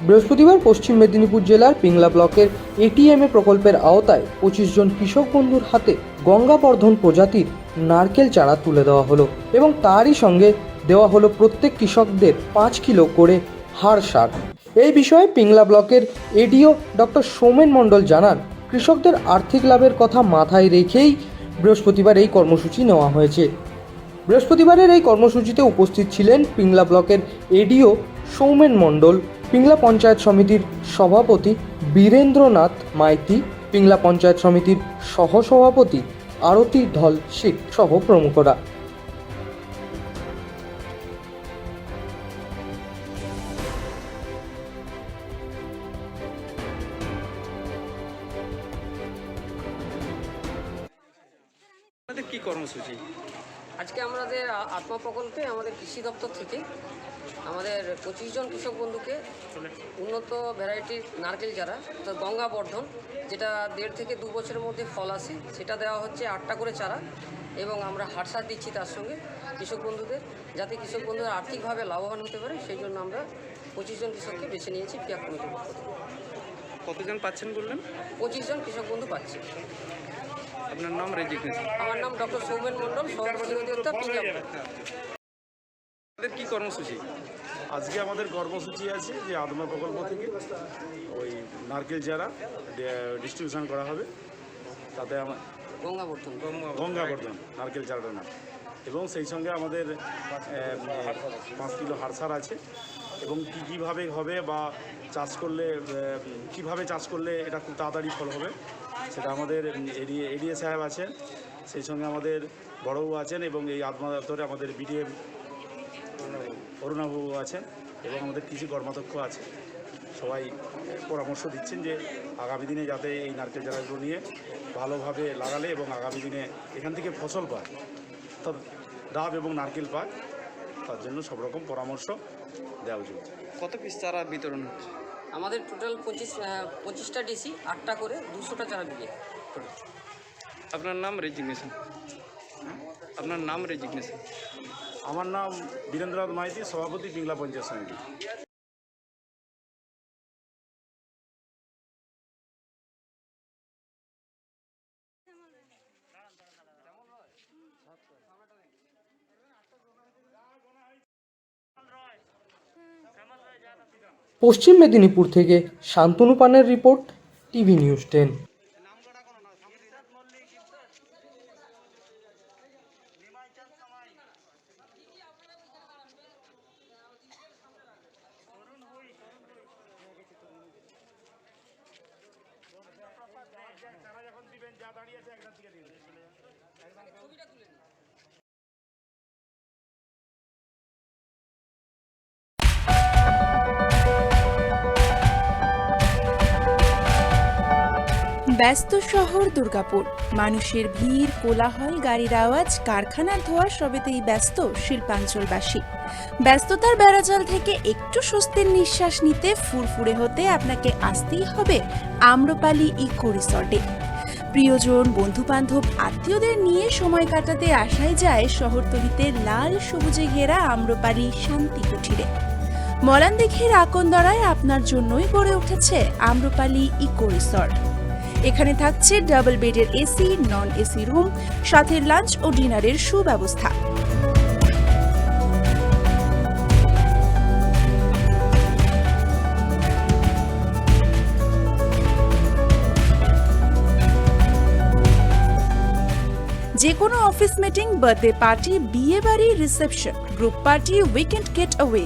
বৃহস্পতিবার পশ্চিম মেদিনীপুর জেলার পিংলা ব্লকের এটিএমএ প্রকল্পের আওতায় 25 জন কৃষক বন্ধুর হাতে গঙ্গাবর্ধন প্রজাতির নারকেল চারা তুলে দেওয়া হলো এবং তারই সঙ্গে দেওয়া হলো প্রত্যেক কৃষকদের 5 কিলো করে হাড় সার। এই বিষয়ে পিংলা ব্লকের এডিও ডক্টর সৌমেন মণ্ডল জানান, কৃষকদের আর্থিক লাভের কথা মাথায় রেখেই বৃহস্পতিবার এই কর্মসূচি নেওয়া হয়েছে। বৃহস্পতিবারের এই কর্মসূচিতে উপস্থিত ছিলেন পিংলা ব্লকের এডিও সৌমেন মণ্ডল, পিংলা পঞ্চায়েত সমিতির সভাপতি বীরেন্দ্রনাথ মাইতি, পিংলা পঞ্চায়েত সমিতির সহসভাপতি আরতি ধল শেখ সহ প্রমুখরা। কি কর্মসূচি আজকে আমাদের আত্মা প্রকল্পে আমাদের কৃষি দপ্তর থেকে আমাদের 25 জন কৃষক বন্ধুকে উন্নত ভ্যারাইটির নারকেল চারা তো গঙ্গাবর্ধন, যেটা 1.5 থেকে 2 বছরের মধ্যে ফল আসে, সেটা দেওয়া হচ্ছে 8টা করে চারা এবং আমরা হাড় সার দিচ্ছি তার সঙ্গে কৃষক বন্ধুদের, যাতে কৃষক বন্ধুরা আর্থিকভাবে লাভবান হতে পারে। সেই জন্য আমরা 25 জন কৃষককে বেছে নিয়েছি পিয়া কমিটির পক্ষ থেকে। কতজন পাচ্ছেন বললেন? 25 জন কৃষক বন্ধু পাচ্ছে। আপনার নাম রেজিগনেশন? আমার নাম ডক্টর সৌমেন মণ্ডল, সভাপতি অধিকর্তা পিয়া। কি কর্মসূচি আজকে আমাদের কর্মসূচি আছে যে আত্মা প্রকল্প থেকে ওই নারকেল চারা ডিস্ট্রিবিউশন করা হবে, তাতে আমার গঙ্গাবর্ধন নারকেল চারাটার নাম, এবং সেই সঙ্গে আমাদের 5 কিলো হাড় সার আছে এবং কীভাবে হবে বা চাষ করলে কিভাবে চাষ করলে এটা খুব তাড়াতাড়ি ফল হবে সেটা আমাদের এডিএ সাহেব আছেন, সেই সঙ্গে আমাদের বড়বাবু আছেন এবং এই আত্মা দপ্তরে আমাদের বিডিএম অরুণাবাবু আছেন এবং আমাদের কৃষি কর্মাধ্যক্ষ আছে। সবাই পরামর্শ দিচ্ছেন যে আগামী দিনে যাতে এই নারকেল চারাগুলো নিয়ে ভালোভাবে লাগালে এবং আগামী দিনে এখান থেকে ফসল পায়, অর্থাৎ ডাব এবং নারকেল পায়, তার জন্য সব রকম পরামর্শ দেওয়া উচিত। কত পিস চারা বিতরণ হচ্ছে? আমাদের টোটাল 25টা ডিসি, 8টা করে 200টা চারা বিক্রি। আপনার নাম রেজিগনেশন? আপনার নাম রেজিগনেশন? আমার নাম বীরেন্দ্রনাথ মাইতি, সভাপতি পিংলা পঞ্চায়েত সমিতি। পশ্চিম মেদিনীপুর থেকে শান্তনু পানের রিপোর্ট, টিভি নিউজ 10। ব্যস্ত শহর দুর্গাপুর, মানুষের ভিড়, কোলাহল, গাড়ির আওয়াজ, কারখানার ধোঁয়া, সবেতেই ব্যস্ত শিল্পাঞ্চলবাসী। ব্যস্ততার বেড়াজাল থেকে একটু স্বস্তির নিঃশ্বাস নিতে, ফুরফুরে হতে আপনাকে আসতেই হবে আম্রপালি ইকো রিসর্টে। প্রিয়জন, বন্ধুবান্ধব, আত্মীয়দের নিয়ে সময় কাটাতে আসাই যায় শহরতলিতে লাল সবুজে ঘেরা আম্রপালি শান্তি কুঠিরে। মলানদিঘির আকন্দরায় আপনার জন্যই গড়ে উঠেছে আম্রপালি ইকো রিসর্ট। এখানে থাকছে ডাবল বেডের এসি, নন এসি রুম, সাথে লাঞ্চ ও ডিনারের সুব্যবস্থা। যে কোনো অফিস মিটিং, বার্থডে পার্টি, বিয়ে বাড়ি, reception, group party, weekend get away.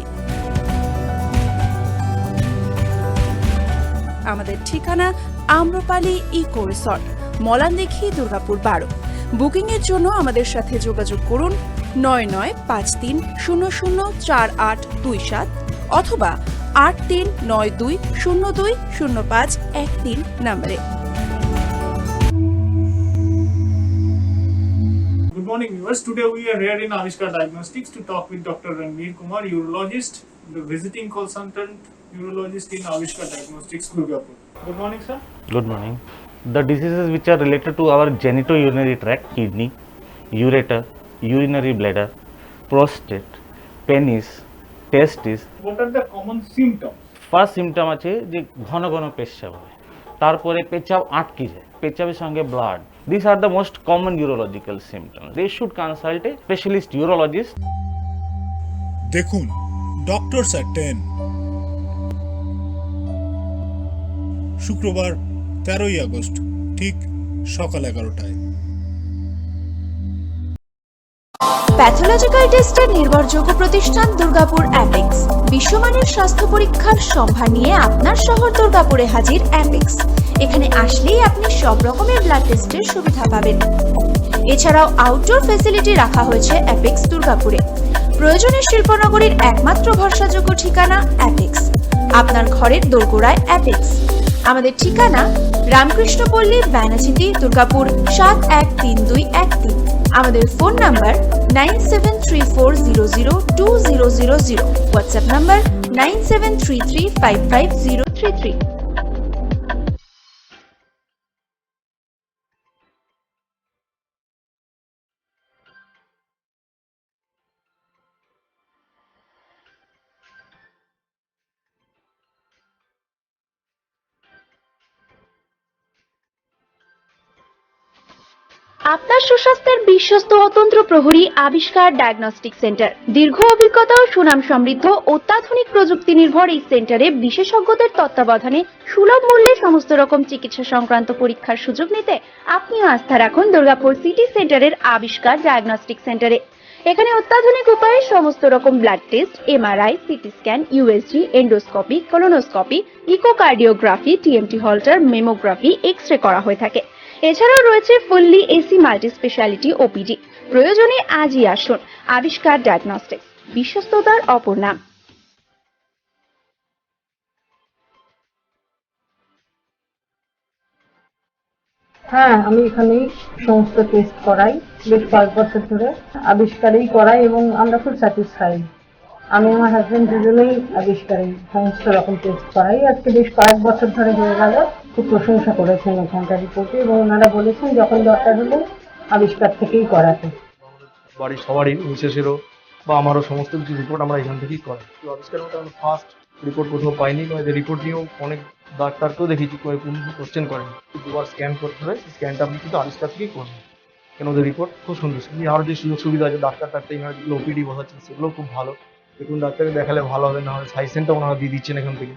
আমাদের ঠিকানা Amrapali eco resort, Malandighi, Durgapur 12। Booking এর জন্য আমাদের সাথে যোগাযোগ করুন 9953004827 অথবা 8392020513 নম্বরে। Good morning, viewers. Today we are here in Avishkar Diagnostics to talk with Dr. Ranveer Kumar, urologist, the visiting consultant urologist in Avishkar Diagnostics, Durgapur. Good morning, sir. Good morning. The diseases which are related to our genitourinary tract, kidney, ureter, urinary bladder, prostate, penis, testis, What are the common symptoms? First symptom আছে যে ঘন ঘন পেচ্ছাপ হয়, তারপরে পেচ্ছাপ আটকে যায়, পেচ্ছাপের সঙ্গে blood. This are the most common urological symptoms. They should consult a specialist urologist. দেখুন ডক্টরস অ্যাট 10, শুক্রবার 13ই আগস্ট ঠিক সকাল 11টায়। প্যাথোলজিক্যাল টেস্টের নির্ভরযোগ্য প্রতিষ্ঠান দুর্গাপুর অ্যাপেক্স। বিশ্বমানের স্বাস্থ্য পরীক্ষার সম্ভার নিয়ে আপনার শহর দুর্গাপুরে হাজির অ্যাপেক্স। এখানে আসলেই আপনি সব রকমের ব্লাড টেস্টের সুবিধা পাবেন। এছাড়াও আউটডোর ফ্যাসিলিটি রাখা হয়েছে অ্যাপেক্স দুর্গাপুরে। প্রয়োজনে শিল্পনগরীর একমাত্র ভরসাযোগ্য ঠিকানা অ্যাপেক্স। আপনার ঘরের দোরগোড়ায় অ্যাপেক্স। আমাদের ঠিকানা রামকৃষ্ণপল্লী, ব্যানাচিতি, দুর্গাপুর 713213। আমাদের ফোন নাম্বার 9734002000, হোয়াটসঅ্যাপ নাম্বার 9733550033। আপনার সুস্বাস্থ্যের বিশ্বস্ত অতন্ত্র প্রহরী আবিষ্কার ডায়াগনস্টিক সেন্টার। দীর্ঘ অভিজ্ঞতা ও সুনাম সমৃদ্ধ অত্যাধুনিক প্রযুক্তি নির্ভর এই সেন্টারে বিশেষজ্ঞদের তত্ত্বাবধানে সুলভ মূল্যে সমস্ত রকম চিকিৎসা সংক্রান্ত পরীক্ষার সুযোগ নিতে আপনিও আস্থা রাখুন দুর্গাপুর সিটি সেন্টারের আবিষ্কার ডায়াগনস্টিক সেন্টারে। এখানে অত্যাধুনিক উপায়ে সমস্ত রকম blood test, MRI, CT scan, USG, endoscopy, colonoscopy, echocardiography, TMT Holter, mammography, X-ray করা হয়ে থাকে। এছাড়াও রয়েছে fully AC multi speciality OPD. প্রয়োজনে আজই আসুন আবিষ্কার ডায়াগনস্টিক্স, বিশ্বস্ততার অপর নাম। হ্যাঁ, আমি এখানেই সমস্ত টেস্ট করাই, বেশ কয়েক বছর ধরে আবিষ্কারেই করাই এবং আমরা খুব স্যাটিসফাইড। আমি আমার হাজবেন্ড দুজনেই আবিষ্কারেই সমস্ত রকম টেস্ট করাই। আজকে বেশ কয়েক বছর ধরে হয়ে গেল। খুব প্রশংসা করেছেন এখানকার রিপোর্টে এবং ওনারা বলেছেন যখন দরকার হলে আবিষ্কার থেকেই করাতে। বাড়ির সবারই, মিসেসেরও বা আমারও সমস্ত কিছু রিপোর্ট আমরা এখান থেকেই করাই। তো আবিষ্কারের মতো আমরা ফার্স্ট রিপোর্ট কোথাও পাইনি। রিপোর্ট নিয়েও অনেক ডাক্তারকেও দেখেছি, কোনো কোশ্চেন করেনি। দুবার স্ক্যান করতে হবে, স্ক্যানটা আপনি কিন্তু আবিষ্কার থেকেই করবেন, কেন ওদের রিপোর্ট খুব সুন্দর। আরও যে সুযোগ সুবিধা আছে, ডাক্তার যেগুলো ওপিডি বসাচ্ছেন সেগুলোও খুব ভালো। দেখুন ডাক্তারকে দেখালে ভালো হবে, না হলে সাজেশনটা ওনারা দিয়ে দিচ্ছেন এখান থেকে।